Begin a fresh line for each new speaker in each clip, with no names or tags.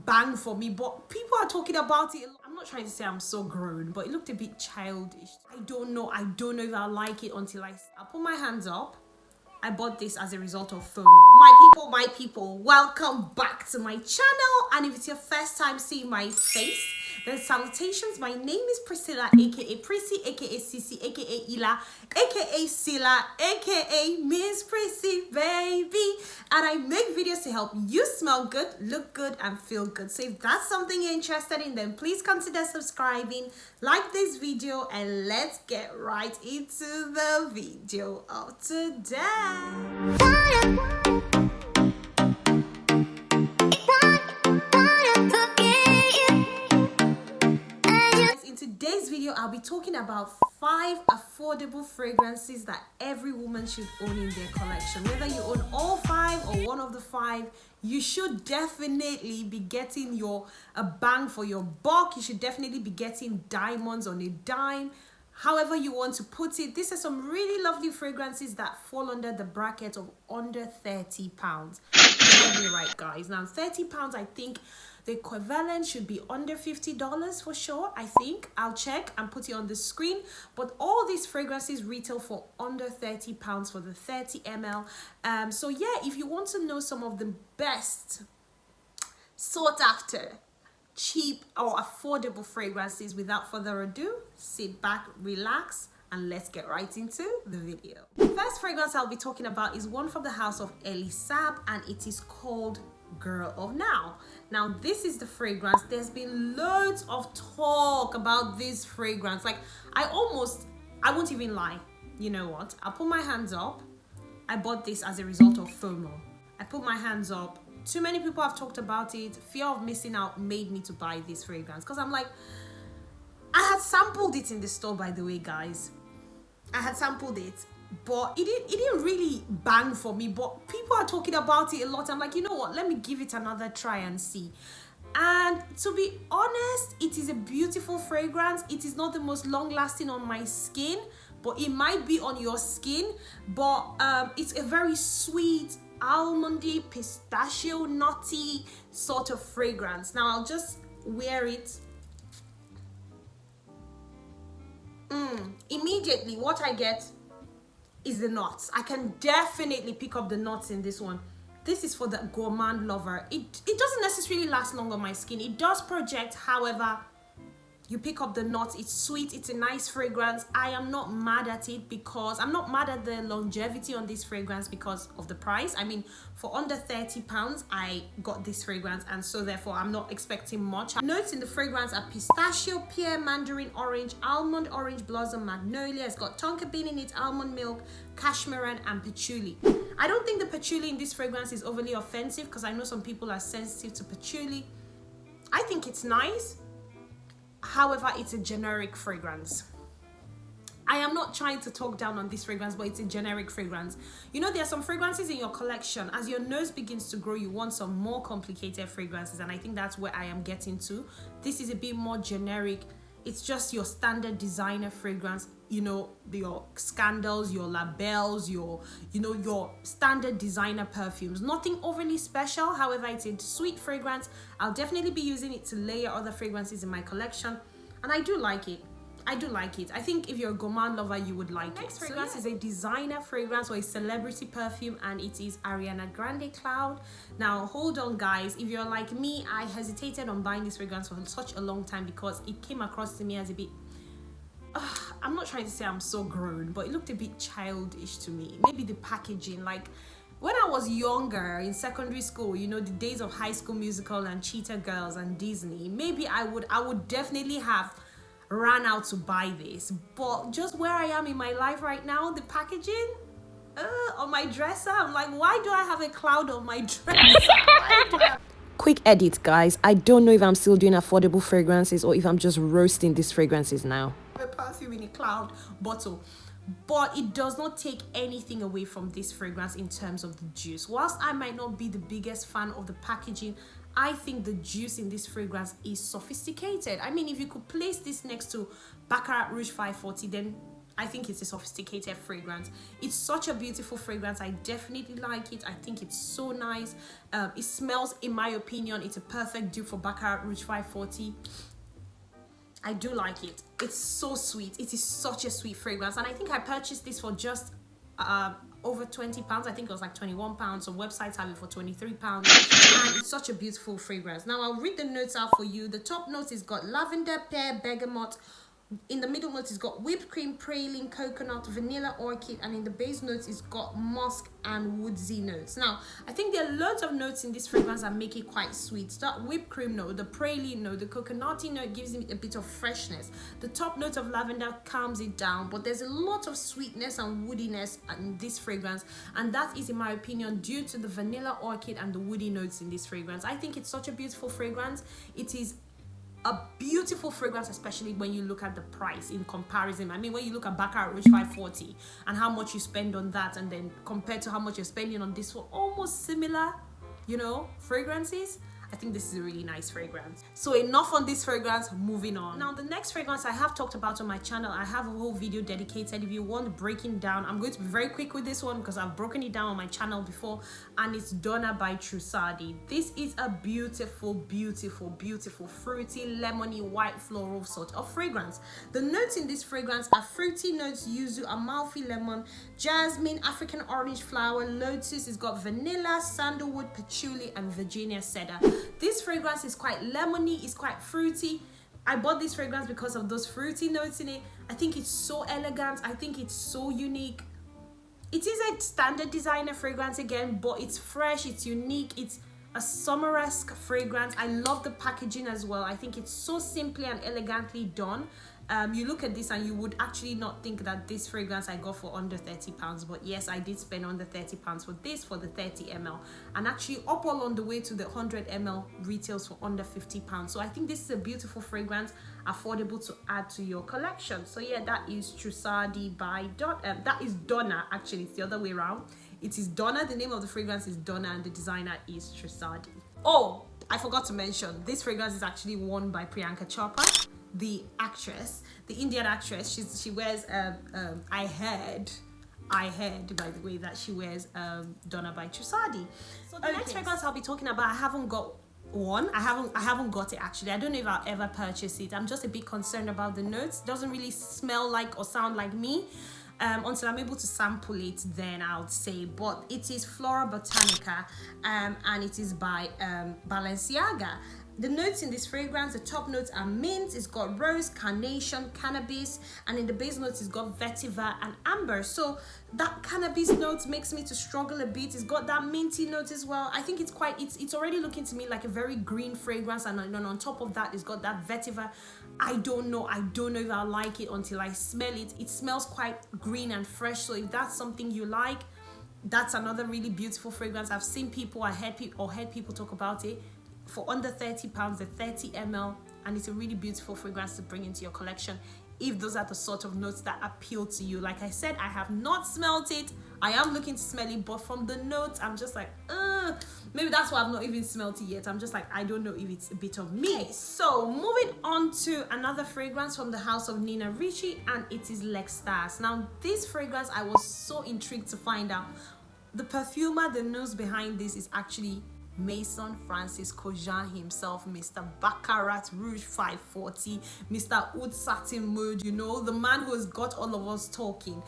bang for me, but people are talking about it. I'm not trying to say I'm so grown, but it looked a bit childish. I don't know if I like it until I'll put my hands up. I bought this as a result of FOMO. My people, welcome back to my channel. And if it's your first time seeing my face, then salutations. My name is Priscilla, aka Prissy, aka Sissy, aka Ila, aka Silla, aka Miss Prissy, baby. And I make videos to help you smell good, look good, and feel good. So if that's something you're interested in, then please consider subscribing, like this video, and let's get right into the video of today. In today's video, I'll be talking about 5 affordable fragrances that every woman should own in their collection. Whether you own all 5 or one of the 5, you should definitely be getting a bang for your buck. You should definitely be getting diamonds on a dime. However you want to put it, these are some really lovely fragrances that fall under the bracket of under £30. Get me right, guys. Now, £30, I think the equivalent should be under $50 for sure. I think I'll check and put it on the screen. But all these fragrances retail for under £30 for the 30 ml. So yeah, if you want to know some of the best sought after, cheap or affordable fragrances, without further ado, sit back, relax, and let's get right into the video. The first fragrance I'll be talking about is one from the house of elie saab, and it is called Girl of Now. Now, this is the fragrance. There's been loads of talk about this fragrance. Like, I won't even lie. You know what? I'll put my hands up. I bought this as a result of FOMO. I put my hands up. Too many people have talked about it. Fear of missing out made me to buy this fragrance. Because I'm like, I had sampled it in the store, by the way, guys. I had sampled it. But it didn't really bang for me. But people are talking about it a lot. I'm like, you know what? Let me give it another try and see. And to be honest, it is a beautiful fragrance. It is not the most long-lasting on my skin, but it might be on your skin. But it's a very sweet, almondy, pistachio, nutty sort of fragrance. Now I'll just wear it. Immediately what I get is the nuts. I can definitely pick up the nuts in this one. This is for the gourmand lover. It doesn't necessarily last long on my skin. It does project, however, you pick up the nuts. It's sweet. It's a nice fragrance. I am not mad at it because I'm not mad at the longevity on this fragrance because of the price. I mean, for under £30, I got this fragrance, and so therefore I'm not expecting much. Notes in the fragrance are pistachio, pear, mandarin orange, almond, orange blossom, magnolia. It's got tonka bean in it, almond milk, cashmeran, and patchouli. I don't think the patchouli in this fragrance is overly offensive because I know some people are sensitive to patchouli. I think it's nice. However, it's a generic fragrance. I am not trying to talk down on this fragrance, but it's a generic fragrance. You know, there are some fragrances in your collection. As your nose begins to grow, you want some more complicated fragrances, and I think that's where I am getting to. This is a bit more generic. It's just your standard designer fragrance. You know, your Scandals, your Labels, your standard designer perfumes. Nothing overly special. However, it's a sweet fragrance. I'll definitely be using it to layer other fragrances in my collection, and I do like it. I think if you're a gourmand lover, you would like it. Next fragrance is a designer fragrance or a celebrity perfume, and it is Ariana Grande Cloud. Now, hold on, guys. If you're like me, I hesitated on buying this fragrance for such a long time because it came across to me as a bit... I'm not trying to say I'm so grown, but it looked a bit childish to me. Maybe the packaging, like when I was younger in secondary school, you know, the days of High School Musical and Cheetah Girls and Disney, maybe I would definitely have ran out to buy this. But just where I am in my life right now, the packaging on my dresser, I'm like, why do I have a cloud on my dresser? Quick edit, guys. I don't know if I'm still doing affordable fragrances or if I'm just roasting these fragrances now. A perfume in a cloud bottle, but it does not take anything away from this fragrance in terms of the juice. Whilst I might not be the biggest fan of the packaging, I think the juice in this fragrance is sophisticated. I mean, if you could place this next to Baccarat Rouge 540, then I think it's a sophisticated fragrance. It's such a beautiful fragrance. I definitely like it. I think it's so nice. It smells, in my opinion, it's a perfect dupe for Baccarat Rouge 540. I do like it. It's so sweet. It is such a sweet fragrance, and I think I purchased this for just over £20. I think it was like £21. Some websites have it for £23, and it's such a beautiful fragrance. Now I'll read the notes out for you. The top note is got lavender, pear, bergamot. In the middle note, it's got whipped cream, praline, coconut, vanilla, orchid, and in the base notes, it's got musk and woodsy notes. Now, I think there are loads of notes in this fragrance that make it quite sweet. That whipped cream note, the praline note, the coconutty note gives it a bit of freshness. The top note of lavender calms it down, but there's a lot of sweetness and woodiness in this fragrance, and that is, in my opinion, due to the vanilla, orchid, and the woody notes in this fragrance. I think it's such a beautiful fragrance. It is a beautiful fragrance, especially when you look at the price in comparison. I mean, when you look at Baccarat Rouge 540 and how much you spend on that, and then compared to how much you're spending on this for almost similar, you know, fragrances, I think this is a really nice fragrance. So enough on this fragrance, moving on. Now the next fragrance I have talked about on my channel, I have a whole video dedicated. If you want breaking down, I'm going to be very quick with this one because I've broken it down on my channel before, and it's Donna by Trussardi. This is a beautiful, beautiful, beautiful fruity, lemony, white floral sort of fragrance. The notes in this fragrance are fruity notes, yuzu, amalfi lemon, jasmine, African orange flower, lotus. It's got vanilla, sandalwood, patchouli, and Virginia cedar. This fragrance is quite lemony, it's quite fruity. I bought this fragrance because of those fruity notes in it. I think it's so elegant. I think it's so unique. It is a standard designer fragrance again, but it's fresh, it's unique, it's a summer-esque fragrance. I love the packaging as well. I think it's so simply and elegantly done. You look at this and you would actually not think that this fragrance I got for under £30, but yes, I did spend under £30 for this, for the 30 ml, and actually up all on the way to the 100 ml retails for under £50. So I think this is a beautiful fragrance, affordable to add to your collection. So yeah, that is Trussardi by Donna. That is Donna, actually, it's the other way around. It is Donna, the name of the fragrance is Donna, and the designer is Trussardi. Oh, I forgot to mention, this fragrance is actually worn by Priyanka Chopra, the actress, the Indian actress. She wears I heard by the way that she wears Donna by Trussardi. So the next fragrance I'll be talking about, I haven't got one. I haven't got it actually. I don't know if I'll ever purchase it. I'm just a bit concerned about the notes. It doesn't really smell like or sound like me. Until I'm able to sample it, then I would say. But it is Flora Botanica, and it is by Balenciaga. The notes in this fragrance, the top notes are mint, it's got rose, carnation, cannabis, and in the base notes it's got vetiver and amber. So that cannabis note makes me to struggle a bit. It's got that minty note as well. I think it's already looking to me like a very green fragrance, and on top of that it's got that vetiver. I don't know if I like it until I smell it. It smells quite green and fresh, so if that's something you like, that's another really beautiful fragrance. I've seen people, I heard people talk about it for under £30, the 30 ml, and it's a really beautiful fragrance to bring into your collection if those are the sort of notes that appeal to you. Like I said, I have not smelled it. I am looking to smell it, but from the notes, I'm just like, maybe that's why I've not even smelled it yet. I'm just like, I don't know if it's a bit of me. Okay, so moving on to another fragrance from the house of Nina Ricci, and it is L'Extase. Now, this fragrance, I was so intrigued to find out. The perfumer, the nose behind this is actually Maison Francis Kojin himself, Mr. Baccarat Rouge 540, Mr. Oud Satin Mood, you know, the man who has got all of us talking.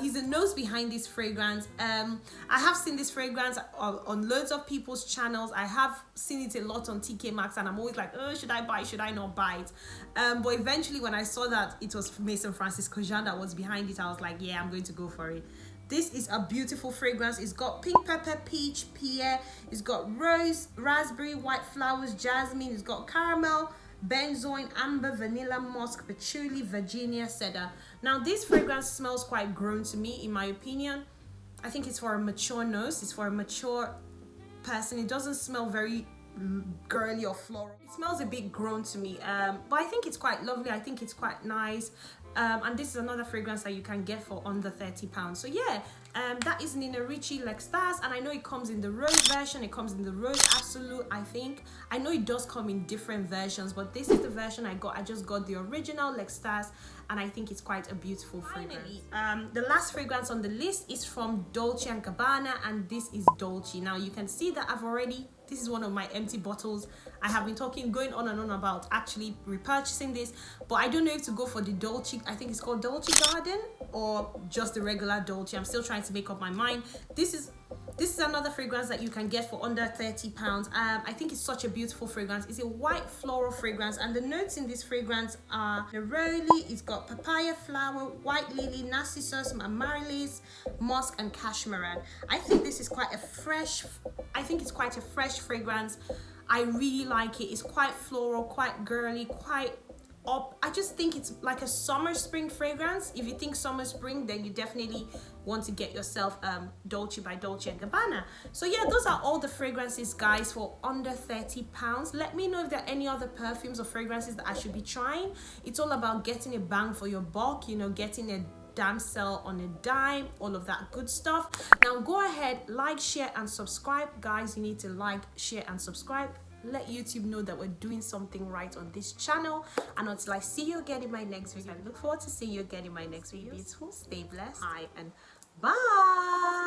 He's the nose behind this fragrance. I have seen this fragrance on loads of people's channels. I have seen it a lot on TK Maxx, and I'm always like, oh, should I buy it? Should I not buy it? But eventually when I saw that it was Maison Francis Kojin that was behind it, I was like, yeah, I'm going to go for it. This is a beautiful fragrance. It's got pink pepper, peach, pear. It's got rose, raspberry, white flowers, jasmine. It's got caramel, benzoin, amber, vanilla, musk, patchouli, Virginia cedar. Now, this fragrance smells quite grown to me, in my opinion. I think it's for a mature nose. It's for a mature person. It doesn't smell very girly or floral. It smells a bit grown to me, but I think it's quite lovely. I think it's quite nice. And this is another fragrance that you can get for under £30. So yeah, that is Nina Ricci L'Extase, and I know it comes in the rose version, it comes in the rose absolute. I know it does come in different versions, but this is the version I got. I just got the original L'Extase, and I think it's quite a beautiful fragrance. The last fragrance on the list is from Dolce & Gabbana, and this is Dolce. Now you can see that this is one of my empty bottles. I have been going on and on about actually repurchasing this, but I don't know if to go for the Dolce, I think it's called Dolce Garden, or just the regular Dolce. I'm still trying to make up my mind. This is another fragrance that you can get for under £30. I think it's such a beautiful fragrance. It's a white floral fragrance, and the notes in this fragrance are neroli, it's got papaya flower, white lily, narcissus, amaryllis, musk, and cashmere. I think this is quite a fresh fragrance. I really like it. It's quite floral, quite girly, quite up. I just think it's like a summer spring fragrance. If you think summer spring, then you definitely want to get yourself Dolce by Dolce & Gabbana. So yeah, those are all the fragrances, guys, for under £30. Let me know if there are any other perfumes or fragrances that I should be trying. It's all about getting a bang for your buck, you know, getting a damn sale on a dime, all of that good stuff. Now go ahead, like, share, and subscribe. Guys, you need to like, share, and subscribe. Let YouTube know that we're doing something right on this channel. And until I see you again in my next video, I look forward to seeing you again in my next video. Beautiful, stay blessed, hi, and bye.